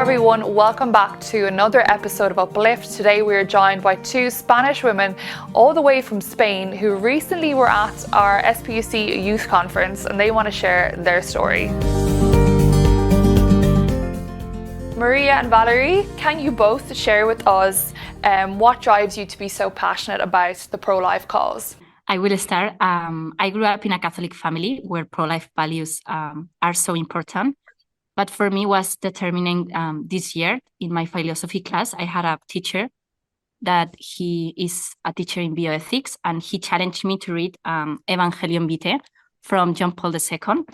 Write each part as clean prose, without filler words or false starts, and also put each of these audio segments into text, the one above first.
everyone, welcome back to another episode of Uplift. Today we are joined by two Spanish women all the way from Spain who recently were at our SPUC Youth Conference and they want to share their story. Maria and Valerie, can you both share with us what drives you to be so passionate about the pro-life cause? I will start. I grew up in a Catholic family where pro-life values are so important. But for me, was determining this year in my philosophy class. I had a teacher that he is a teacher in bioethics, and he challenged me to read Evangelium Vitae from John Paul II.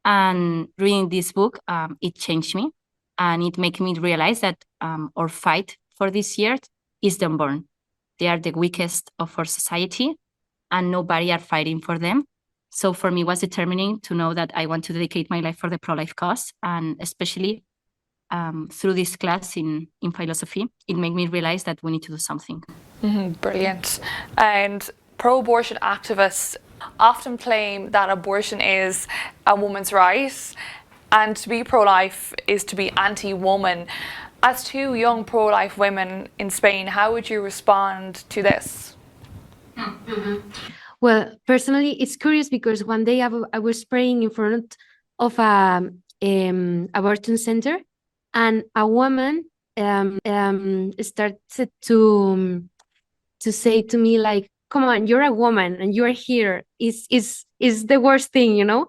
And reading this book, it changed me, and it made me realize that our fight for this year is the unborn. They are the weakest of our society, and nobody are fighting for them. So for me, it was determining to know that I want to dedicate my life for the pro-life cause, and especially through this class in philosophy, it made me realize that we need to do something. Brilliant. And pro-abortion activists often claim that abortion is a woman's right, and to be pro-life is to be anti-woman. As two young pro-life women in Spain, how would you respond to this? Well, personally, it's curious because one day I was praying in front of a abortion center, and a woman started to say to me like, "Come on, you're a woman and you're here. Is the worst thing, you know?"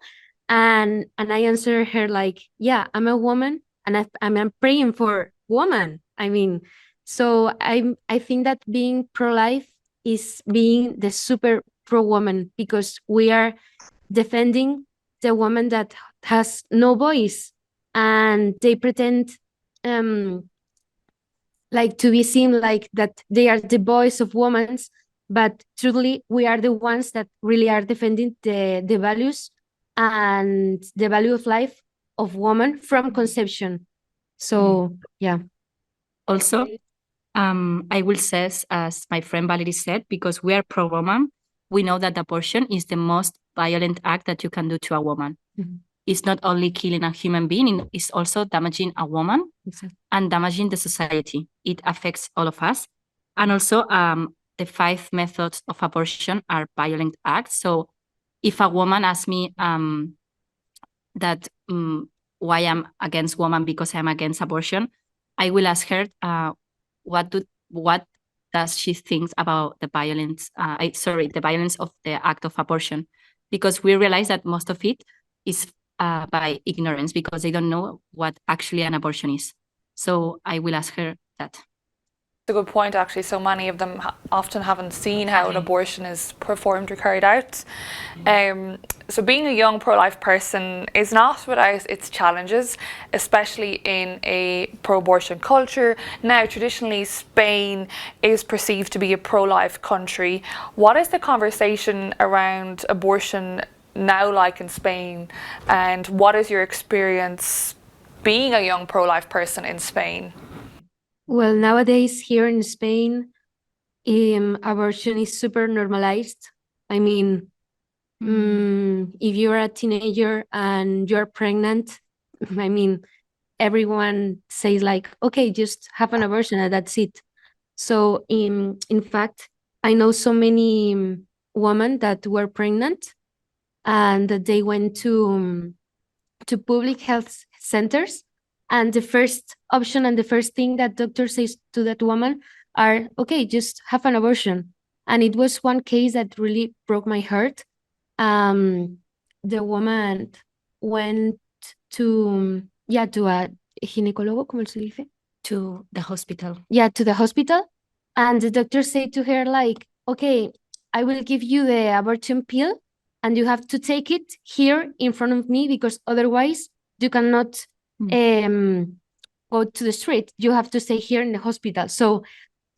And I answered her like, "Yeah, I'm a woman, and I'm praying for woman. I mean, so I think that being pro-life is being the super pro-woman, because we are defending the woman that has no voice, and they pretend like to be seen like that they are the voice of women, but truly we are the ones that really are defending the values and the value of life of woman from conception." So yeah. Also, I will say, as my friend Valerie said, because we are pro-woman, we know that abortion is the most violent act that you can do to a woman. It's not only killing a human being, it's also damaging a woman and damaging the society. It affects all of us. And also, the 5 methods of abortion are violent acts. So if a woman asks me that why I'm against woman because I'm against abortion, I will ask her what does she think about the violence? The violence of the act of abortion, because we realize that most of it is by ignorance, because they don't know what actually an abortion is. So I will ask her that. It's a good point, actually. So many of them often haven't seen how an abortion is performed or carried out. So being a young pro-life person is not without its challenges, especially in a pro-abortion culture. Now, traditionally, Spain is perceived to be a pro-life country. What is the conversation around abortion now like in Spain? And what is your experience being a young pro-life person in Spain? Well, nowadays here in Spain, abortion is super normalized. I mean, if you're a teenager and you're pregnant, I mean, everyone says like, okay, just have an abortion and that's it. So in fact, I know so many women that were pregnant and that they went to public health centers. And the first option and the first thing that doctor says to that woman are, okay, just have an abortion. And it was one case that really broke my heart. The woman went to a ginecólogo, ¿cómo se dice? To the hospital. Yeah, to the hospital. And the doctor said to her like, okay, I will give you the abortion pill and you have to take it here in front of me, because otherwise you cannot go to the street. You have to stay here in the hospital. So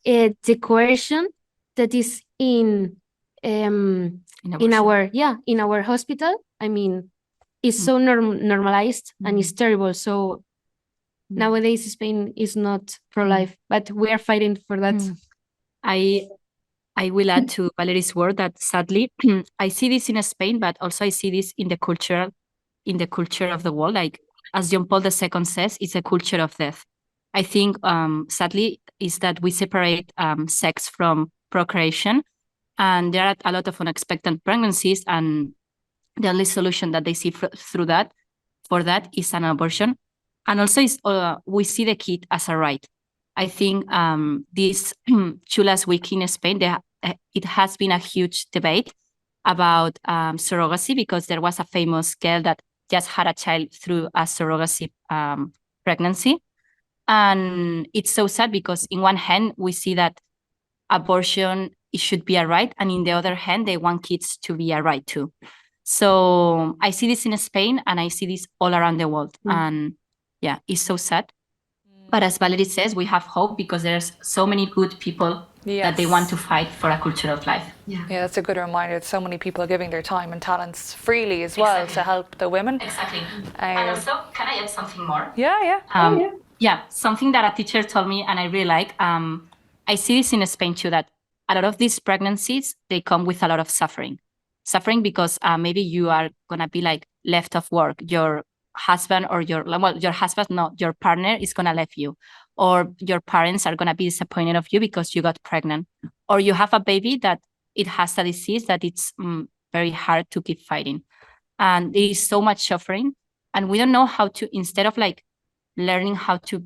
the coercion that is in our hospital, I mean, is so normalized and it's terrible. So nowadays Spain is not pro-life, but we are fighting for that. I will add to Valerie's word that sadly I see this in Spain, but also I see this in the culture of the world. Like as John Paul II says, it's a culture of death. I think, sadly, is that we separate sex from procreation, and there are a lot of unexpected pregnancies, and the only solution that they see through that, for that, is an abortion. And also, we see the kid as a right. I think this last week in Spain, it has been a huge debate about surrogacy, because there was a famous girl that just had a child through a surrogacy pregnancy. And it's so sad, because in one hand, we see that abortion, it should be a right, and in the other hand, they want kids to be a right too. So I see this in Spain, and I see this all around the world. And yeah, it's so sad. But as Valerie says, we have hope, because there's so many good people that they want to fight for a culture of life. Yeah, that's a good reminder that so many people are giving their time and talents freely as well to help the women. Exactly. And also, can I add something more? Yeah. Yeah, something that a teacher told me, and I really like. I see this in Spain too, that a lot of these pregnancies, they come with a lot of suffering. Suffering because maybe you are gonna be like left off work. Your husband or your husband, no, your partner is gonna leave you, or your parents are gonna be disappointed of you because you got pregnant, or you have a baby that it has a disease that it's very hard to keep fighting, and there is so much suffering, and we don't know how to, instead of like learning how to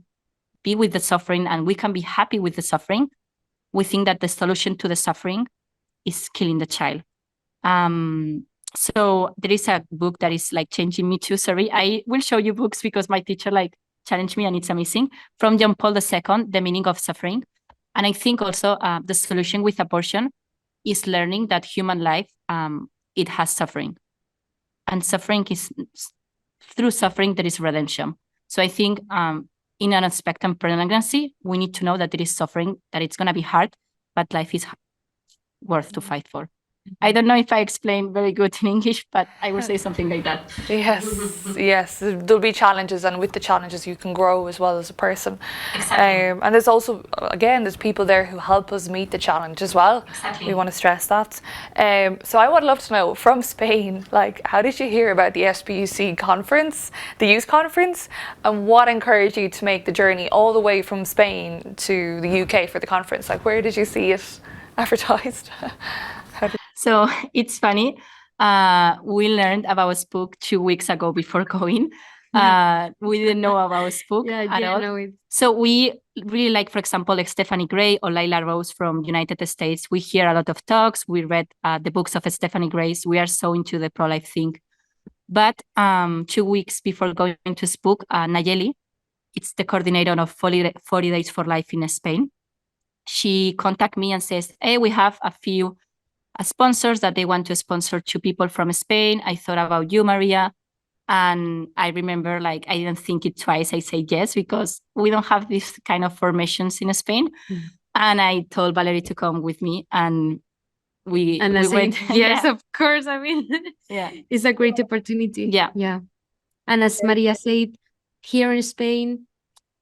be with the suffering, and we can be happy with the suffering, we think that the solution to the suffering is killing the child. So there is a book that is like changing me too. Sorry, I will show you books because my teacher like challenged me, and it's amazing. From John Paul II, The Meaning of Suffering. And I think also the solution with abortion is learning that human life, it has suffering. And suffering is, through suffering, there is redemption. So I think in an unexpected pregnancy, we need to know that there is suffering, that it's going to be hard, but life is worth to fight for. I don't know if I explained very good in English, but I will say something like that. Yes. There'll be challenges, and with the challenges, you can grow as well as a person. Exactly. And there's also, again, there's people there who help us meet the challenge as well. Exactly. We want to stress that. So I would love to know, from Spain, like, how did you hear about the SPUC conference, the Youth Conference, and what encouraged you to make the journey all the way from Spain to the UK for the conference? Like, where did you see it advertised? So it's funny. We learned about SPUC 2 weeks ago before going. We didn't know about SPUC at all. Know it. So we really like, for example, like Stephanie Gray or Layla Rose from United States. We hear a lot of talks. We read the books of Stephanie Gray. We are so into the pro-life thing. But 2 weeks before going to SPUC, Nayeli, it's the coordinator of 40 Days for Life in Spain. She contacted me and says, hey, we have a few sponsors that they want to sponsor 2 people from Spain. I thought about you, Maria. And I remember, like, I didn't think it twice. I said yes, because we don't have this kind of formations in Spain. Mm-hmm. And I told Valerie to come with me, and we went. Yes, of course. I mean, it's a great opportunity. Yeah. And as Maria said, here in Spain,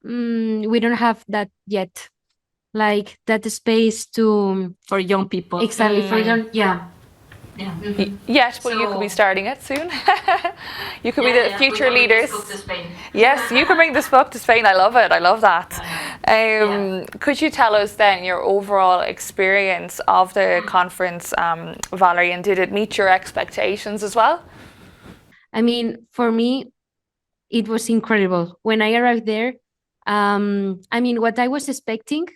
we don't have that yet. Like that space for young people. Exactly, for young, Yes, but you could be starting it soon. You could be the future leaders. Yes, you could bring the SPUC to Spain. I love it. I love that. Could you tell us then your overall experience of the conference, Valerie, and did it meet your expectations as well? I mean, for me, it was incredible. When I arrived there, I mean, what I was expecting,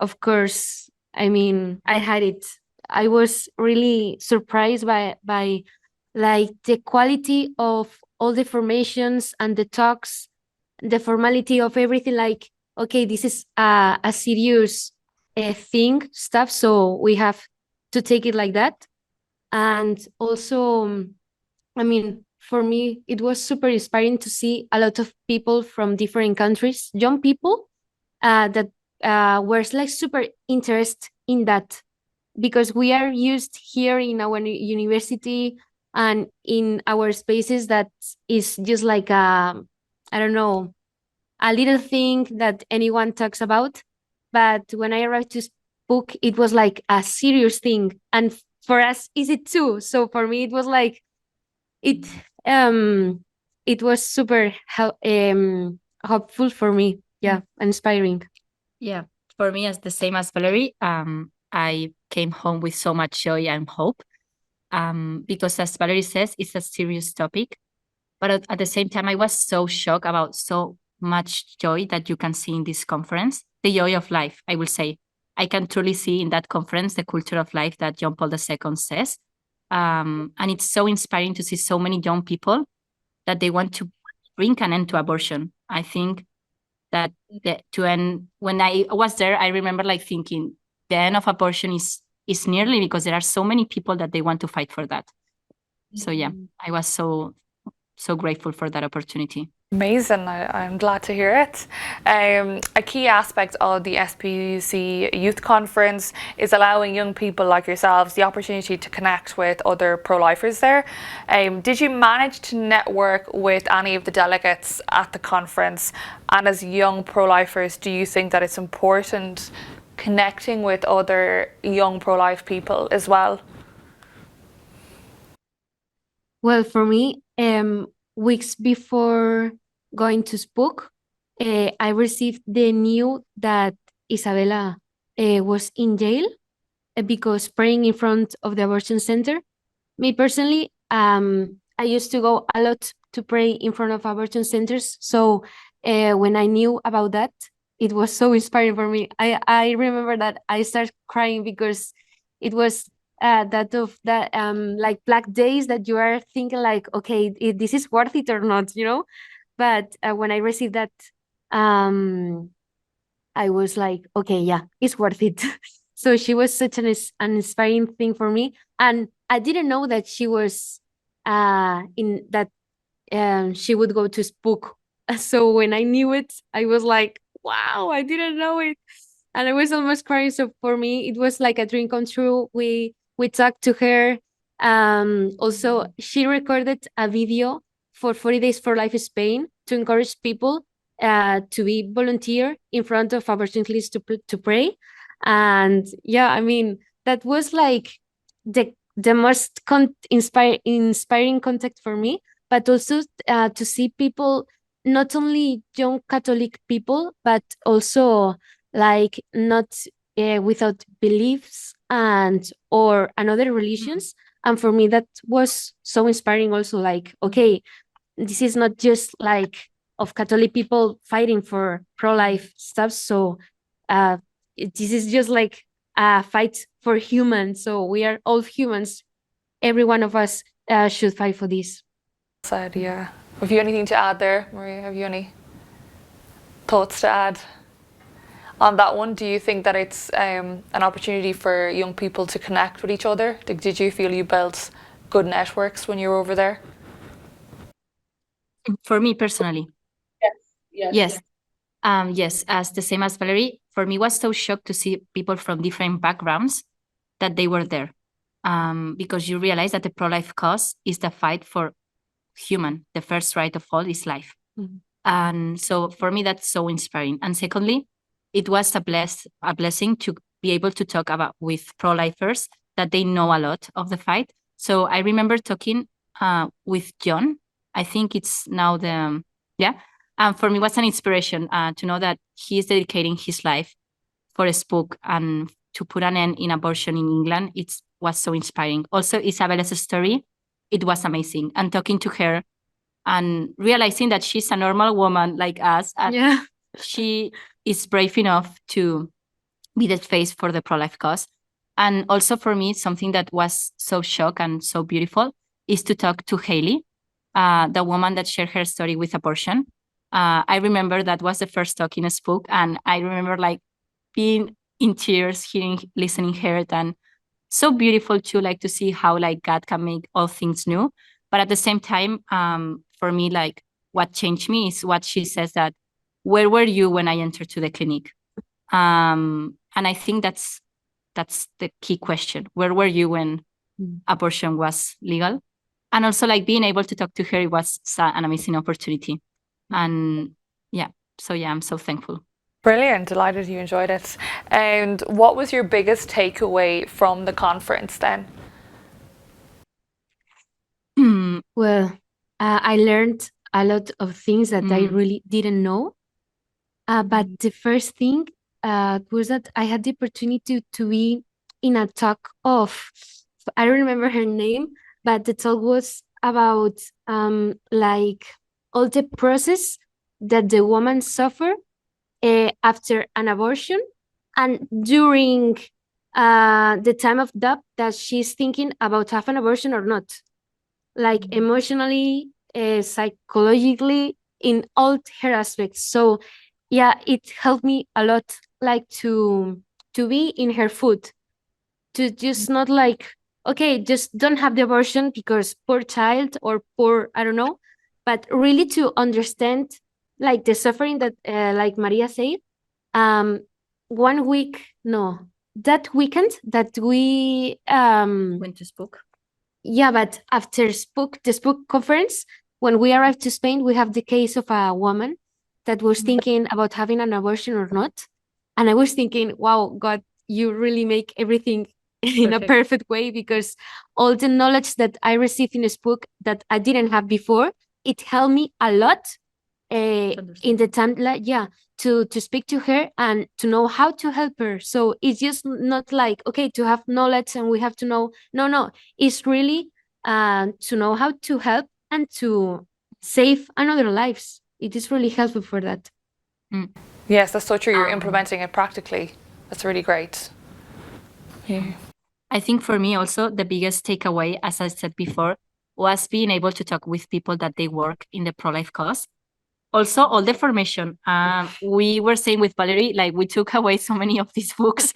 of course, I mean, I had it. I was really surprised by like the quality of all the formations and the talks, the formality of everything. Like, okay, this is a serious stuff, so we have to take it like that. And also, I mean, for me, it was super inspiring to see a lot of people from different countries, young people that were like super interested in that, because we are used here in our university and in our spaces that is just like I don't know, a little thing that anyone talks about. But when I arrived to SPUC, it was like a serious thing, and for us is it too. So for me, it was like it was super helpful for me. inspiring. Yeah, for me, as the same as Valerie, I came home with so much joy and hope. Because as Valerie says, it's a serious topic. But at the same time, I was so shocked about so much joy that you can see in this conference. The joy of life, I will say. I can truly see in that conference the culture of life that John Paul II says. And it's so inspiring to see so many young people that they want to bring an end to abortion. I think that to end, when I was there, I remember like thinking the end of abortion is nearly, because there are so many people that they want to fight for that. So yeah, I was so grateful for that opportunity. Amazing, I'm glad to hear it. A key aspect of the SPUC Youth Conference is allowing young people like yourselves the opportunity to connect with other pro-lifers there. Did you manage to network with any of the delegates at the conference? And as young pro-lifers, do you think that it's important connecting with other young pro-life people as well? Well, for me, weeks before going to SPUC, I received the news that Isabella was in jail because praying in front of the abortion center. Me personally, I used to go a lot to pray in front of abortion centers. So when I knew about that, it was so inspiring for me. I remember that I started crying because it was that like black days that you are thinking like, okay, this is worth it or not, you know. But when I received that, I was like, okay, yeah, it's worth it. So she was such an inspiring thing for me, and I didn't know that she was in that she would go to SPUC. So when I knew it, I was like, wow, I didn't know it. And I was almost crying. So for me, it was like a dream come true. We talked to her. Also, she recorded a video for 40 Days for Life Spain to encourage people to be volunteer in front of abortion clinics to pray. And yeah, I mean, that was like the most inspiring contact for me, but also to see people, not only young Catholic people, but also like not without beliefs and or another religions. And for me, that was so inspiring also, like, okay, this is not just like of Catholic people fighting for pro-life stuff. So this is just like a fight for humans. So we are all humans. Every one of us should fight for this. Said, yeah. Have you anything to add there, Maria? Have you any thoughts to add on that one? Do you think that it's an opportunity for young people to connect with each other? Did you feel you built good networks when you were over there? For me personally, yes. Yes, as the same as Valerie, for me was so shocked to see people from different backgrounds that they were there. Because you realize that the pro-life cause is the fight for human. The first right of all is life. And so for me, that's so inspiring. And secondly, it was a blessing to be able to talk about with pro-lifers that they know a lot of the fight. So I remember talking with John. I think it's now for me, it was an inspiration to know that he is dedicating his life for a SPUC and to put an end in abortion in England. It was so inspiring. Also, Isabella's story, it was amazing. And talking to her and realizing that she's a normal woman like us. And she is brave enough to be the face for the pro-life cause. And also for me, something that was so shock and so beautiful is to talk to Hailey, the woman that shared her story with abortion. I remember that was the first talk in a SPUC, and I remember like being in tears, listening her, and so beautiful too, like to see how like God can make all things new. But at the same time, for me, like what changed me is what she says, that where were you when I entered to the clinic? And I think that's the key question. Where were you when abortion was legal? And also like being able to talk to her was an amazing opportunity. And I'm so thankful. Brilliant, delighted you enjoyed it. And what was your biggest takeaway from the conference then? Well, I learned a lot of things that I really didn't know. But the first thing was that I had the opportunity to be in a talk of, I don't remember her name, but the talk was about like all the process that the woman suffer after an abortion and during the time of doubt that she's thinking about have an abortion or not, like emotionally, psychologically, in all her aspects. So yeah, it helped me a lot, like to be in her foot, to just not like, okay, just don't have the abortion because poor child or poor, I don't know, but really to understand like the suffering that like Maria said. um 1 week, no, that weekend that we Went to SPUC. yeah, but after the SPUC conference, when we arrived to Spain, we have the case of a woman that was thinking about having an abortion or not. And I was thinking, wow, God, you really make everything in a perfect way, because all the knowledge that I received in SPUC that I didn't have before, it helped me a lot in the time, like, yeah, to speak to her and to know how to help her. So it's just not like, okay, to have knowledge and we have to know. No, it's really to know how to help and to save another lives. It is really helpful for that. Yes, that's so true. You're implementing it practically. That's really great. Yeah. I think for me also the biggest takeaway, as I said before, was being able to talk with people that they work in the pro-life cause. Also, all the formation. We were saying with Valerie, like we took away so many of these books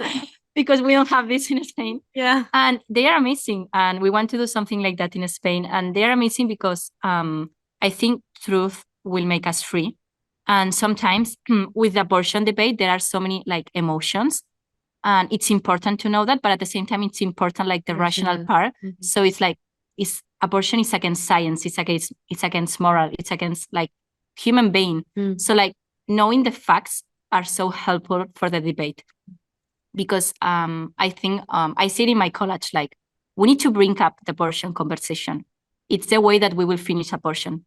because we don't have this in Spain. Yeah. And they are amazing. And we want to do something like that in Spain. And they're amazing because I think truth will make us free. And sometimes with the abortion debate, there are so many like emotions. And it's important to know that. But at the same time, it's important like the rational part. Mm-hmm. So it's like, abortion is against science. It's against moral. It's against like human being. So like knowing the facts are so helpful for the debate. Because I think I see it in my college, like we need to bring up the abortion conversation. It's the way that we will finish abortion.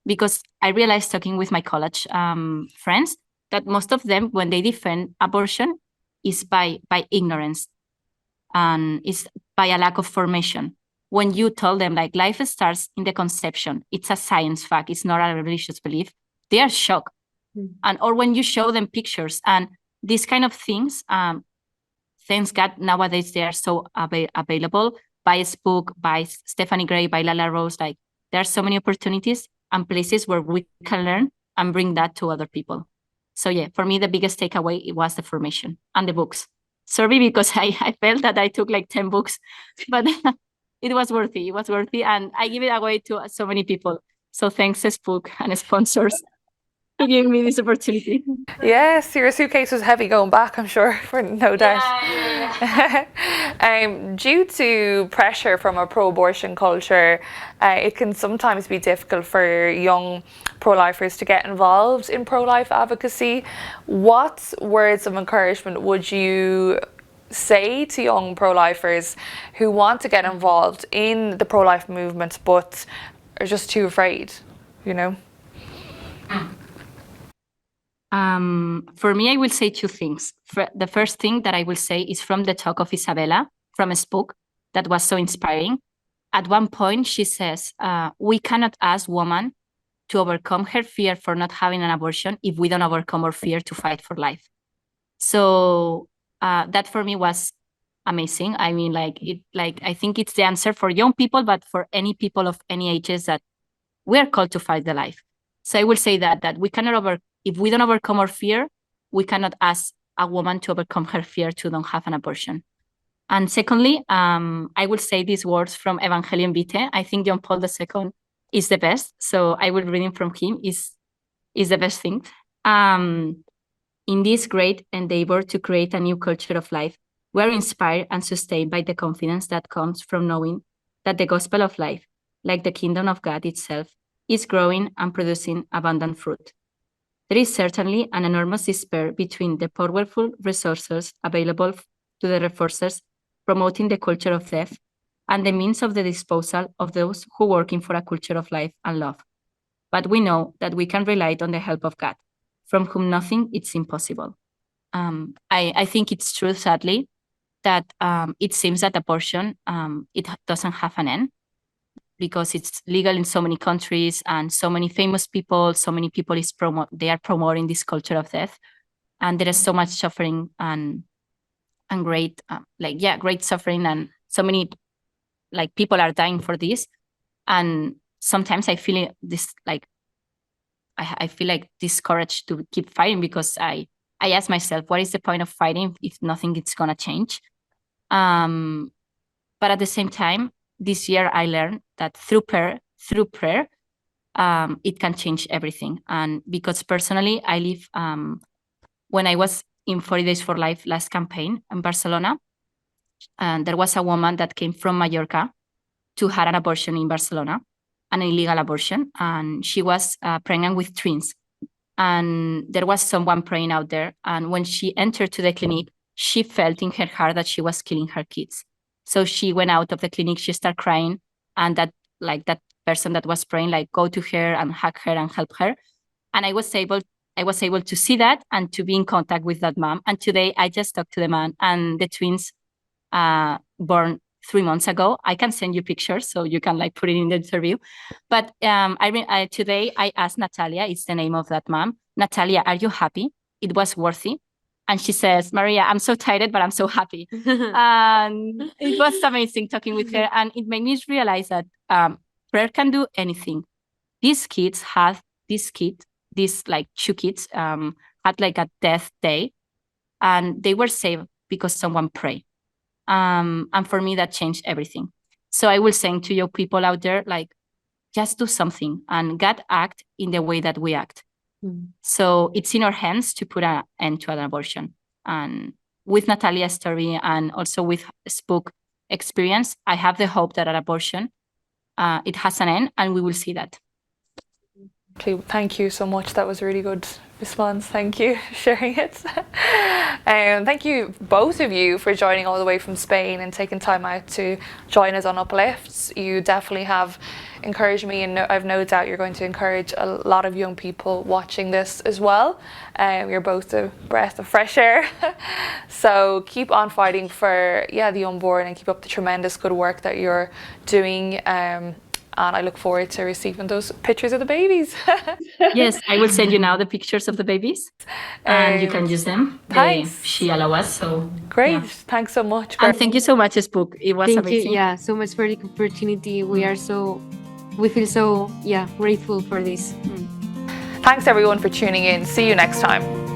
Because I realized talking with my college friends that most of them, when they defend abortion, is by ignorance and is by a lack of formation. When you tell them like life starts in the conception, it's a science fact, it's not a religious belief, they are shocked. And or when you show them pictures and these kind of things, thanks God, nowadays they are so available by SPUC, by Stephanie Gray, by Lala Rose. Like there are so many opportunities and places where we can learn and bring that to other people. So yeah, for me, the biggest takeaway, it was the formation and the books. Sorry, because I felt that I took like 10 books, but it was worthy. It was worthy. And I give it away to so many people. So thanks SPUC and sponsors for giving me this opportunity. Yes, your suitcase was heavy going back, I'm sure, for no doubt. Due to pressure from a pro-abortion culture, it can sometimes be difficult for young pro-lifers to get involved in pro-life advocacy. What words of encouragement would you say to young pro-lifers who want to get involved in the pro-life movement but are just too afraid, you know? For me, I will say two things. The first thing that I will say is from the talk of Isabella from SPUC that was so inspiring. At one point, she says, we cannot ask women to overcome her fear for not having an abortion if we don't overcome our fear to fight for life. So that for me was amazing. I mean, I think it's the answer for young people, but for any people of any ages that we are called to fight the life. So I will say that we cannot if we don't overcome our fear, we cannot ask a woman to overcome her fear to don't have an abortion. And secondly, I will say these words from Evangelium Vitae. I think John Paul II is the best. So I will read it from him, is the best thing. In this great endeavor to create a new culture of life, we are inspired and sustained by the confidence that comes from knowing that the gospel of life, like the kingdom of God itself, is growing and producing abundant fruit. There is certainly an enormous despair between the powerful resources available to the reforcers promoting the culture of death and the means of the disposal of those who are working for a culture of life and love. But we know that we can rely on the help of God. from whom nothing it's impossible. I think it's true, sadly, that it seems that abortion it doesn't have an end, because it's legal in so many countries and so many famous people, so many people they are promoting this culture of death, and there is so much suffering and great great suffering, and so many people are dying for this. And sometimes I feel this I feel discouraged to keep fighting, because I ask myself, what is the point of fighting if nothing is gonna change? But at the same time, this year I learned that through prayer, it can change everything. And because personally, I live when I was in 40 Days for Life last campaign in Barcelona, and there was a woman that came from Mallorca to have an abortion in Barcelona, an illegal abortion, and she was pregnant with twins. And there was someone praying out there, and when she entered to the clinic, she felt in her heart that she was killing her kids. So she went out of the clinic, she started crying, and that person that was praying, go to her and hug her and help her. And I was able to see that and to be in contact with that mom. And today I just talked to the man, and the twins born 3 months ago. I can send you pictures so you can put it in the interview. But today I asked Natalia, it's the name of that mom, Natalia, are you happy? It was worthy. And she says, Maria, I'm so tired, but I'm so happy. And it was amazing talking with her. And it made me realize that prayer can do anything. These kids had these two kids had a death day, and they were saved because someone prayed. And for me, that changed everything. So I will say to you people out there, just do something, and God act in the way that we act. So it's in our hands to put an end to an abortion. And with Natalia's story and also with SPUC experience, I have the hope that an abortion, it has an end, and we will see that. Thank you so much. That was a really good response. Thank you for sharing it. Thank you, both of you, for joining all the way from Spain and taking time out to join us on Uplift. You definitely have encouraged me, and I've no doubt you're going to encourage a lot of young people watching this as well. You're both a breath of fresh air. So keep on fighting for the unborn, and keep up the tremendous good work that you're doing. And I look forward to receiving those pictures of the babies. Yes, I will send you now the pictures of the babies, and you can use them. Thanks. She allows us, so great. Yeah. Thanks so much. And thank you so much, SPUC. It was amazing. Thank you, so much for the opportunity. We feel so grateful for this. Thanks everyone for tuning in. See you next time.